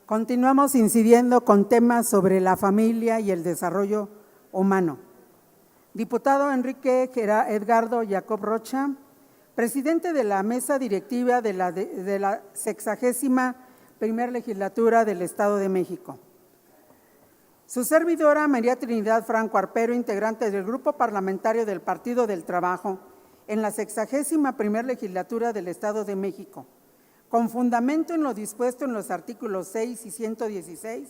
Continuamos incidiendo con temas sobre la familia y el desarrollo humano. Diputado Enrique Edgardo Jacob Rocha, presidente de la mesa directiva de la 61ª legislatura del Estado de México. Su servidora María Trinidad Franco Arpero, integrante del Grupo Parlamentario del Partido del Trabajo en la 61ª legislatura del Estado de México, con fundamento en lo dispuesto en los artículos 6 y 116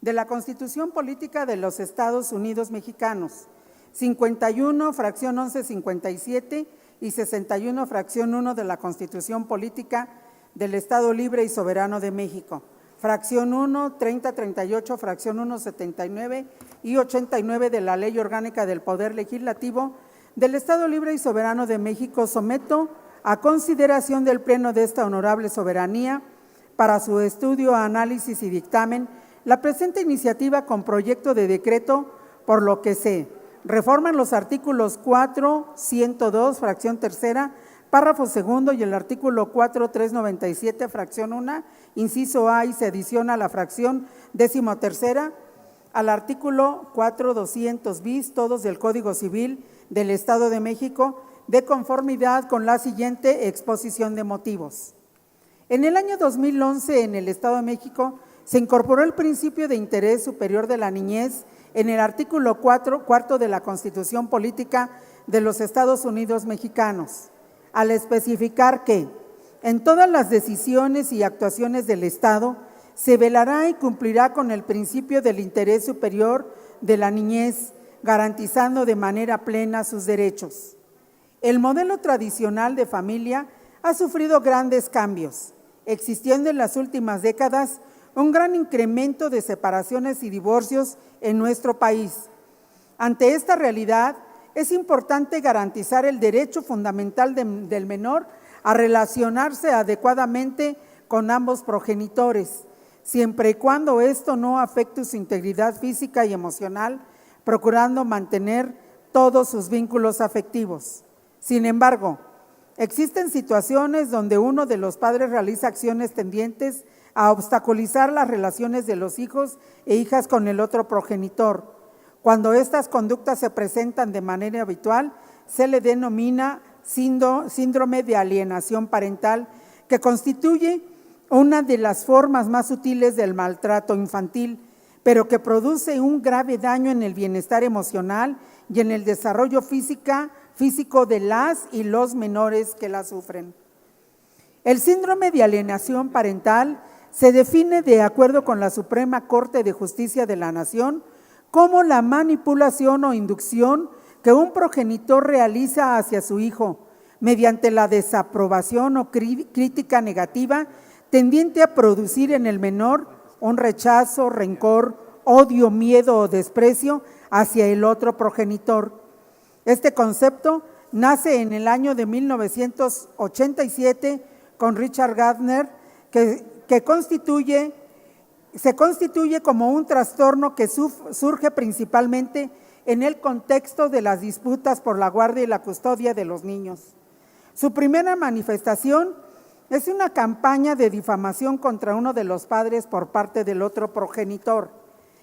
de la Constitución Política de los Estados Unidos Mexicanos, 51, fracción 1157 y 61, fracción 1 de la Constitución Política del Estado Libre y Soberano de México, fracción 1, 30, 38, fracción 1, 79 y 89 de la Ley Orgánica del Poder Legislativo del Estado Libre y Soberano de México, someto a consideración del Pleno de esta honorable soberanía para su estudio, análisis y dictamen la presente iniciativa con proyecto de decreto por lo que se reforman los artículos 4, 102, fracción tercera, párrafo segundo y el artículo 4, 397, fracción 1, inciso A, y se adiciona la fracción 13ª al artículo 4, 200 bis, todos del Código Civil del Estado de México, de conformidad con la siguiente exposición de motivos. En el año 2011, en el Estado de México, se incorporó el principio de interés superior de la niñez en el artículo 4, cuarto de la Constitución Política de los Estados Unidos Mexicanos, al especificar que en todas las decisiones y actuaciones del Estado se velará y cumplirá con el principio del interés superior de la niñez, garantizando de manera plena sus derechos. El modelo tradicional de familia ha sufrido grandes cambios, existiendo en las últimas décadas un gran incremento de separaciones y divorcios en nuestro país. Ante esta realidad, es importante garantizar el derecho fundamental del menor a relacionarse adecuadamente con ambos progenitores, siempre y cuando esto no afecte su integridad física y emocional, procurando mantener todos sus vínculos afectivos. Sin embargo, existen situaciones donde uno de los padres realiza acciones tendientes a obstaculizar las relaciones de los hijos e hijas con el otro progenitor. Cuando estas conductas se presentan de manera habitual, se le denomina síndrome de alienación parental, que constituye una de las formas más sutiles del maltrato infantil, pero que produce un grave daño en el bienestar emocional y en el desarrollo físico de las y los menores que la sufren. El síndrome de alienación parental se define, de acuerdo con la Suprema Corte de Justicia de la Nación, como la manipulación o inducción que un progenitor realiza hacia su hijo mediante la desaprobación o crítica negativa tendiente a producir en el menor un rechazo, rencor, odio, miedo o desprecio hacia el otro progenitor. Este concepto nace en el año de 1987 con Richard Gardner, que se constituye como un trastorno que surge principalmente en el contexto de las disputas por la guardia y la custodia de los niños. Su primera manifestación es una campaña de difamación contra uno de los padres por parte del otro progenitor.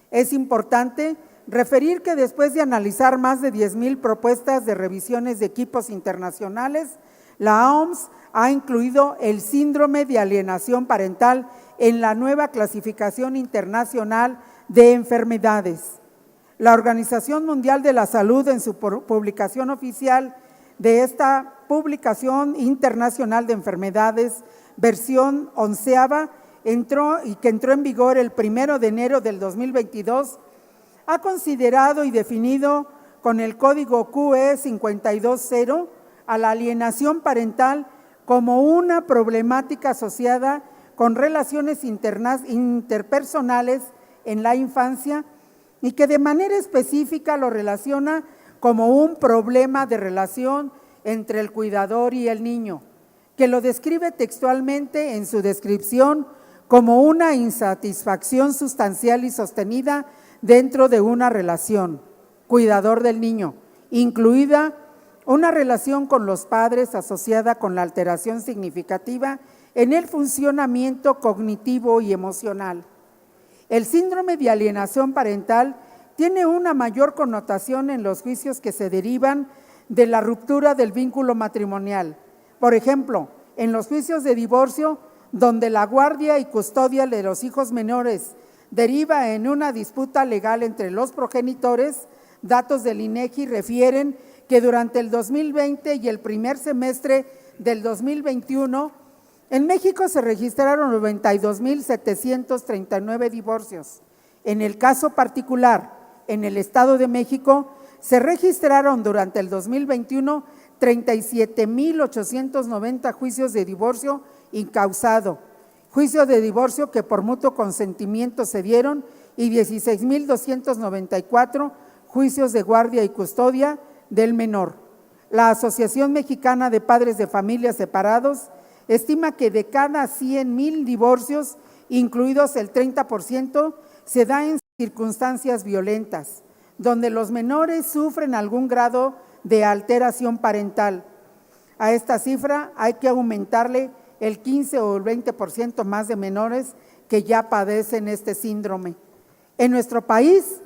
Es importante referir que después de analizar más de 10,000 propuestas de revisiones de equipos internacionales, la OMS ha incluido el síndrome de alienación parental en la nueva clasificación internacional de enfermedades. La Organización Mundial de la Salud, en su publicación oficial de esta publicación internacional de enfermedades, versión 11ª, que entró en vigor el 1 de enero del 2022, ha considerado y definido con el código QE 520 a la alienación parental como una problemática asociada con relaciones interpersonales en la infancia y que de manera específica lo relaciona como un problema de relación entre el cuidador y el niño, que lo describe textualmente en su descripción como una insatisfacción sustancial y sostenida dentro de una relación, cuidador del niño, incluida una relación con los padres asociada con la alteración significativa en el funcionamiento cognitivo y emocional. El síndrome de alienación parental tiene una mayor connotación en los juicios que se derivan de la ruptura del vínculo matrimonial. Por ejemplo, en los juicios de divorcio, donde la guardia y custodia de los hijos menores deriva en una disputa legal entre los progenitores, datos del INEGI refieren que durante el 2020 y el primer semestre del 2021, en México se registraron 92,739 divorcios. En el caso particular, en el Estado de México, se registraron durante el 2021 37,890 juicios de divorcio incausado, juicios de divorcio que por mutuo consentimiento se dieron y 16,294 juicios de guardia y custodia del menor. La Asociación Mexicana de Padres de Familias Separados estima que de cada 100,000 divorcios, incluidos el 30%, se da en circunstancias violentas, donde los menores sufren algún grado de alteración parental. A esta cifra hay que aumentarle el 15 o el 20% más de menores que ya padecen este síndrome. En nuestro país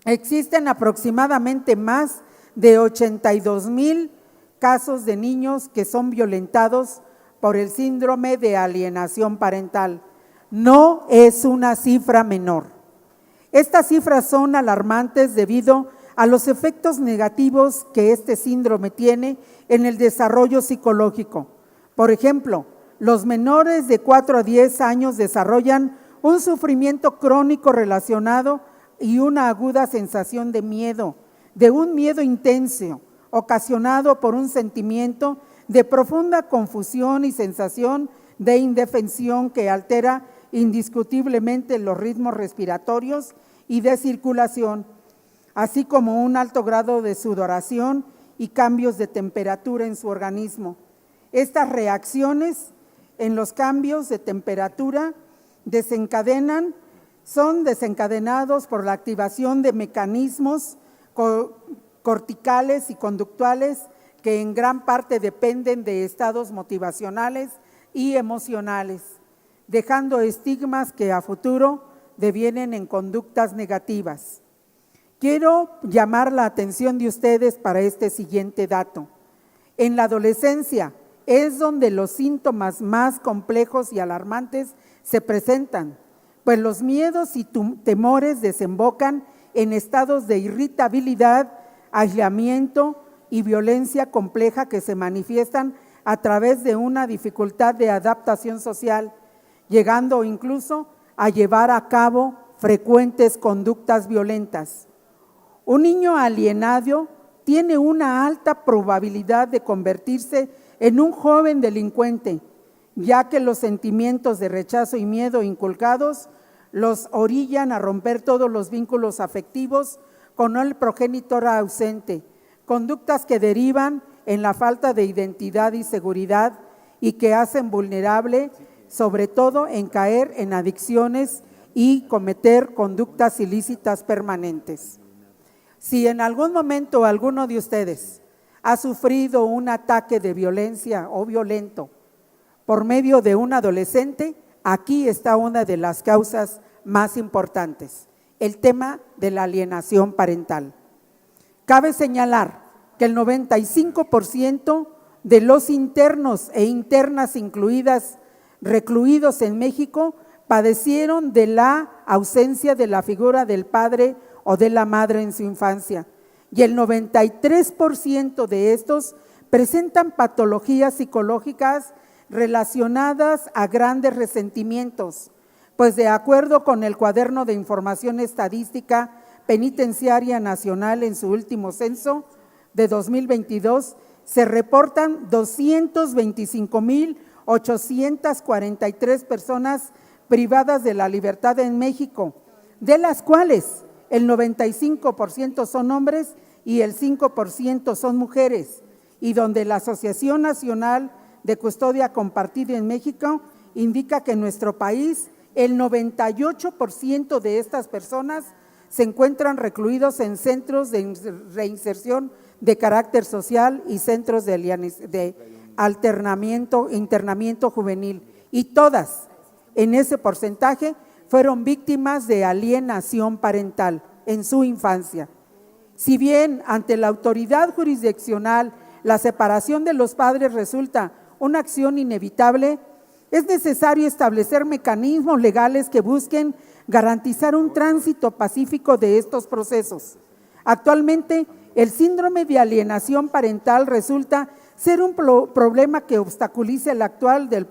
existen aproximadamente más de 82,000 casos de niños que son violentados por el síndrome de alienación parental. No es una cifra menor. Estas cifras son alarmantes debido a los efectos negativos que este síndrome tiene en el desarrollo psicológico. Por ejemplo, los menores de 4 a 10 años desarrollan un sufrimiento crónico relacionado y una aguda sensación de miedo, de un miedo intenso, ocasionado por un sentimiento de profunda confusión y sensación de indefensión que altera indiscutiblemente los ritmos respiratorios y de circulación, así como un alto grado de sudoración y cambios de temperatura en su organismo. Estas reacciones en los cambios de temperatura son desencadenados por la activación de mecanismos corticales y conductuales que en gran parte dependen de estados motivacionales y emocionales, dejando estigmas que a futuro devienen en conductas negativas. Quiero llamar la atención de ustedes para este siguiente dato. En la adolescencia es donde los síntomas más complejos y alarmantes se presentan, pues los miedos y temores desembocan en estados de irritabilidad, aislamiento y violencia compleja que se manifiestan a través de una dificultad de adaptación social, llegando incluso a llevar a cabo frecuentes conductas violentas. Un niño alienado tiene una alta probabilidad de convertirse en un joven delincuente, ya que los sentimientos de rechazo y miedo inculcados los orillan a romper todos los vínculos afectivos con el progenitor ausente, conductas que derivan en la falta de identidad y seguridad y que hacen vulnerable, sobre todo en caer en adicciones y cometer conductas ilícitas permanentes. Si en algún momento alguno de ustedes ha sufrido un ataque de violencia o violento por medio de un adolescente, aquí está una de las causas más importantes, el tema de la alienación parental. Cabe señalar que el 95% de los internos e internas recluidos en México padecieron de la ausencia de la figura del padre o de la madre en su infancia, y el 93% de estos presentan patologías psicológicas relacionadas a grandes resentimientos, pues de acuerdo con el Cuaderno de Información Estadística Penitenciaria Nacional en su último censo de 2022, se reportan 225,843 personas privadas de la libertad en México, de las cuales el 95% son hombres y el 5% son mujeres, y donde la Asociación Nacional de Custodia Compartida en México indica que en nuestro país el 98% de estas personas se encuentran recluidos en centros de reinserción de carácter social y centros de internamiento juvenil, y todas en ese porcentaje fueron víctimas de alienación parental en su infancia. Si bien ante la autoridad jurisdiccional la separación de los padres resulta una acción inevitable, es necesario establecer mecanismos legales que busquen garantizar un tránsito pacífico de estos procesos. Actualmente, el síndrome de alienación parental resulta ser un problema que obstaculiza el actuar del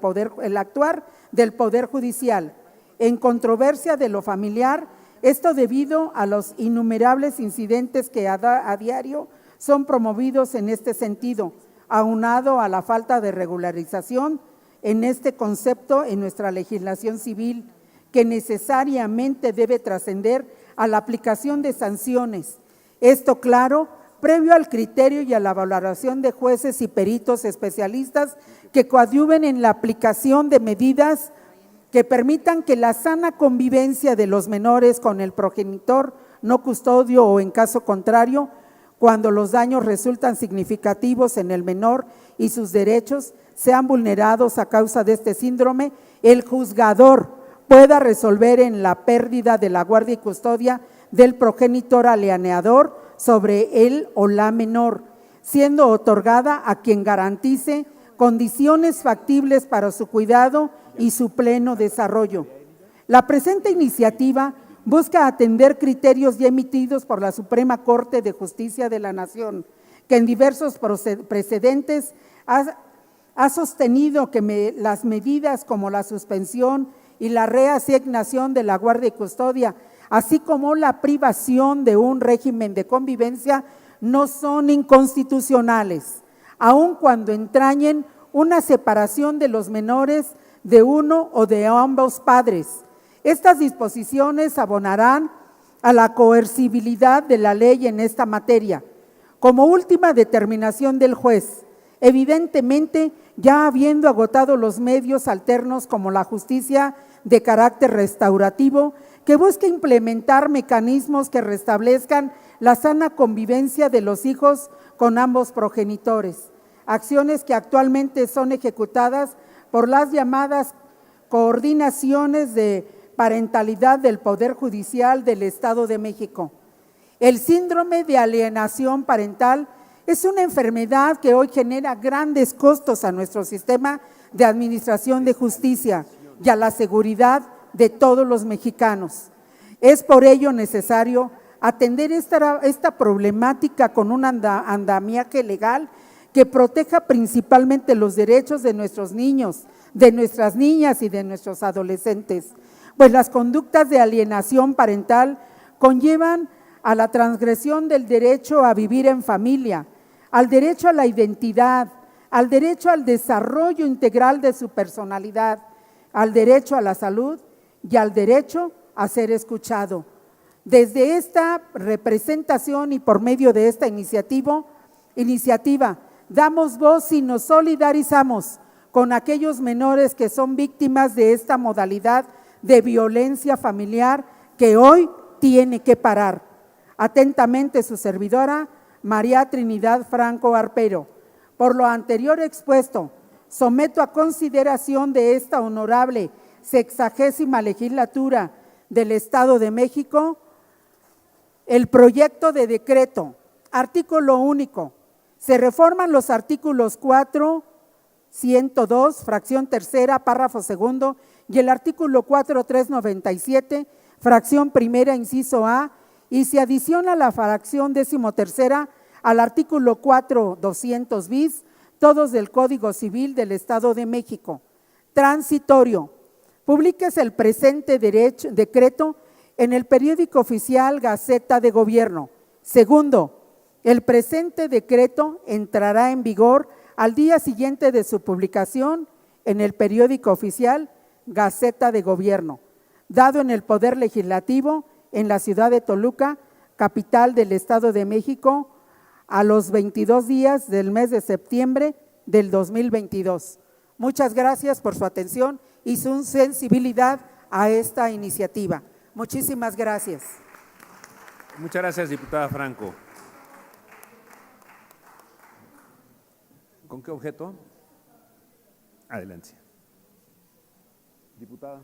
Poder Judicial en controversia de lo familiar, esto debido a los innumerables incidentes que a diario son promovidos en este sentido, aunado a la falta de regularización en este concepto en nuestra legislación civil, que necesariamente debe trascender a la aplicación de sanciones. Esto, claro, previo al criterio y a la valoración de jueces y peritos especialistas que coadyuven en la aplicación de medidas que permitan que la sana convivencia de los menores con el progenitor no custodio o, en caso contrario, cuando los daños resultan significativos en el menor y sus derechos sean vulnerados a causa de este síndrome, el juzgador pueda resolver en la pérdida de la guardia y custodia del progenitor alienadorador sobre él o la menor, siendo otorgada a quien garantice condiciones factibles para su cuidado y su pleno desarrollo. La presente iniciativa busca atender criterios ya emitidos por la Suprema Corte de Justicia de la Nación, que en diversos precedentes ha sostenido que las medidas como la suspensión y la reasignación de la guardia y custodia, así como la privación de un régimen de convivencia, no son inconstitucionales, aun cuando entrañen una separación de los menores de uno o de ambos padres. Estas disposiciones abonarán a la coercibilidad de la ley en esta materia. Como última determinación del juez, evidentemente, ya habiendo agotado los medios alternos como la justicia de carácter restaurativo, que busca implementar mecanismos que restablezcan la sana convivencia de los hijos con ambos progenitores, acciones que actualmente son ejecutadas por las llamadas coordinaciones de parentalidad del Poder Judicial del Estado de México. El síndrome de alienación parental es una enfermedad que hoy genera grandes costos a nuestro sistema de administración de justicia y a la seguridad de todos los mexicanos. Es por ello necesario atender esta problemática con un andamiaje legal que proteja principalmente los derechos de nuestros niños, de nuestras niñas y de nuestros adolescentes, pues las conductas de alienación parental conllevan a la transgresión del derecho a vivir en familia, al derecho a la identidad, al derecho al desarrollo integral de su personalidad, al derecho a la salud y al derecho a ser escuchado. Desde esta representación y por medio de esta iniciativa, damos voz y nos solidarizamos con aquellos menores que son víctimas de esta modalidad de violencia familiar que hoy tiene que parar. Atentamente su servidora, María Trinidad Franco Arpero. Por lo anterior expuesto, someto a consideración de esta honorable 60ª legislatura del Estado de México el proyecto de decreto, artículo único. Se reforman los artículos 4, 102, fracción tercera, párrafo segundo, y el artículo 4397, fracción primera, inciso A, y se adiciona la fracción 13ª al artículo 4200 bis, todos del Código Civil del Estado de México. Transitorio. Publíquese el presente decreto en el periódico oficial Gaceta de Gobierno. Segundo, el presente decreto entrará en vigor al día siguiente de su publicación en el periódico oficial Gaceta de Gobierno, dado en el Poder Legislativo en la ciudad de Toluca, capital del Estado de México, a los 22 días del mes de septiembre del 2022. Muchas gracias por su atención y su sensibilidad a esta iniciativa. Muchísimas gracias. Muchas gracias, diputada Franco. ¿Con qué objeto? Adelante. Diputada.